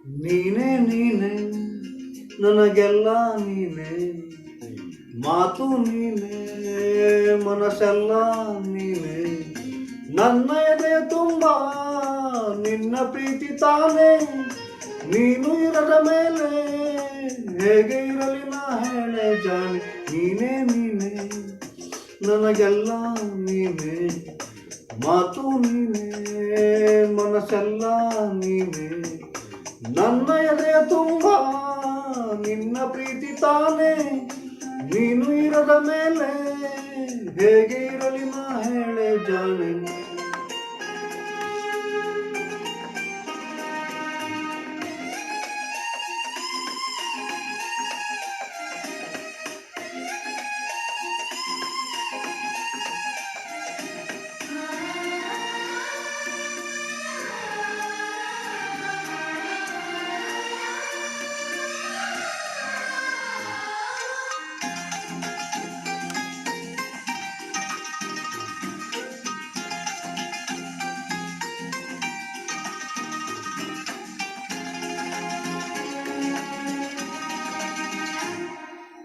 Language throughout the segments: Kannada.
ನೀನೇ ನೀನೇ ನನಗೆಲ್ಲ ನೀನೇ, ಮಾತು ನೀನೇ ಮನಸ್ಸೆಲ್ಲ ನೀನೇ, ನನ್ನ ಎದೆಯ ತುಂಬ ನಿನ್ನ ಪ್ರೀತಿ ತಾನೇ, ನೀನು ಇರದ ಮೇಲೆ ಹೇಗೆ ಇರಲಿ ನಾ ಹೇಳೆ ಜಾಣೆ. ನೀನೇ ನೀನೇ ನನಗೆಲ್ಲ ನೀನೇ, ಮಾತು ನೀನೇ ಮನಸ್ಸೆಲ್ಲ ನೀನೇ, ನನ್ನ ಎದೆಯ ತುಂಬ ನಿನ್ನ ಪ್ರೀತಿ ತಾನೇ, ನೀನು ಇರದ ಮೇಲೆ ಹೇಗೆ ಇರಲಿ ನಾ ಹೇಳೆ ಜಾಣೆ.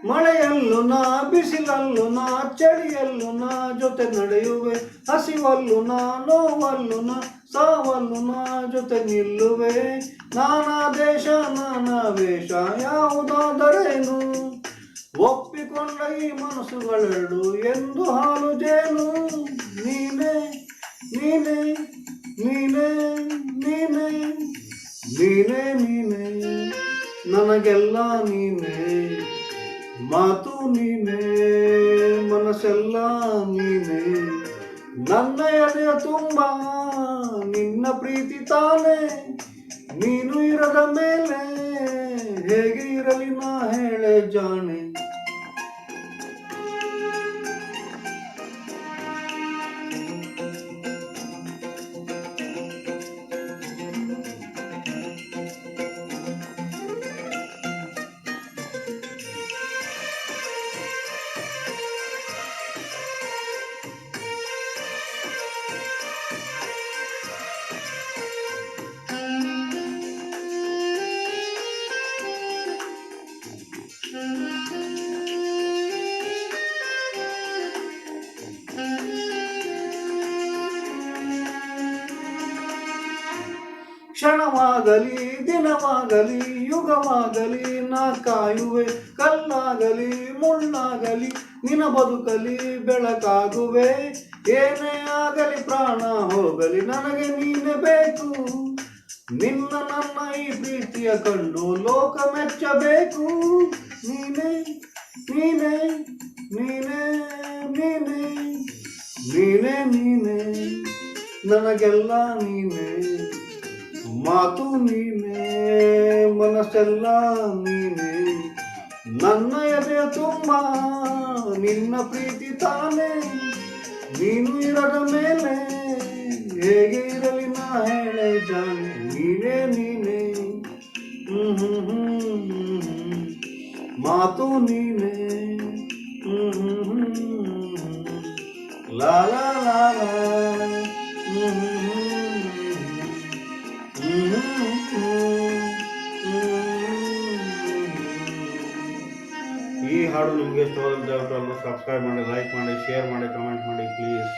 ಮಳೆಯಲ್ಲೂ ನಾ, ಬಿಸಿಲಲ್ಲೂ ನಾ, ಚಳಿಯಲ್ಲೂ ನಾ ಜೊತೆ ನಡೆಯುವೆ, ಹಸಿವಲ್ಲೂ ನಾ, ನೋವಲ್ಲೂ ನಾ, ಸಾವಲ್ಲೂ ನಾ ಜೊತೆ ನಿಲ್ಲುವೆ. ನಾನಾ ದೇಶ ನಾನಾ ವೇಷ ಯಾವುದಾದರೇನು, ಒಪ್ಪಿಕೊಂಡ ಈ ಮನಸ್ಸುಗಳೆರಡು ಎಂದು ಹಾಲು ಜೇನು. ನೀನೇ ನೀನೇ ನೀನೇ ನೀನೇ ನೀನೇ ನೀನೇ ನನಗೆಲ್ಲ ನೀನೇ, ಮಾತು ನೀನೇ ಮನಸ್ಸೆಲ್ಲ ನೀನೇ, ನನ್ನ ಎದೆಯ ತುಂಬ ನಿನ್ನ ಪ್ರೀತಿ ತಾನೇ, ನೀನು ಇರದ ಮೇಲೆ ಹೇಗೆ ಇರಲಿ ನಾ ಹೇಳೆ ಜಾಣೆ. ಕ್ಷಣವಾಗಲಿ ದಿನವಾಗಲಿ ಯುಗವಾಗಲಿ ನಾ ಕಾಯುವೆ, ಕಲ್ಲಾಗಲಿ ಮುಳ್ಳಾಗಲಿ ನಿನ ಬದುಕಲಿ ಬೆಳಕಾಗುವೆ. ಏನೇ ಆಗಲಿ ಪ್ರಾಣ ಹೋಗಲಿ ನನಗೆ ನೀನೇ ಬೇಕು, ನಿನ್ನ ನನ್ನ ಈ ಪ್ರೀತಿಯ ಕಂಡು ಲೋಕ ಮೆಚ್ಚಬೇಕು. ನೀನೇ ನೀನೇ ನೀನೇ ನೀನೇ ನೀನೇ ನೀನೇ ನನಗೆಲ್ಲ ನೀನೇ, ಮಾತು ನೀನೇ ಮನಸ್ಸೆಲ್ಲ ನೀನೇ, ನನ್ನ ಎದೆಯ ತುಂಬ ನಿನ್ನ ಪ್ರೀತಿ ತಾನೇ, ನೀನು ಇರದ ಮೇಲೆ ಹೇಗೆ ಇರಲಿ ನಾ ಹೇಳೆ ಜಾಣೆ. ನೀನೇ ನೀನೇ ಮಾತು ನೀನೇ ಲಾ ಲಾ ಲಾ ಲಾ. ಈ ಹಾಡು ನಿಮಗೆ ಇಷ್ಟವಾದ ದಯವಿಟ್ಟು ಸಬ್ಸ್ಕ್ರೈಬ್ ಮಾಡಿ, ಲೈಕ್ ಮಾಡಿ, ಶೇರ್ ಮಾಡಿ, ಕಮೆಂಟ್ ಮಾಡಿ ಪ್ಲೀಸ್.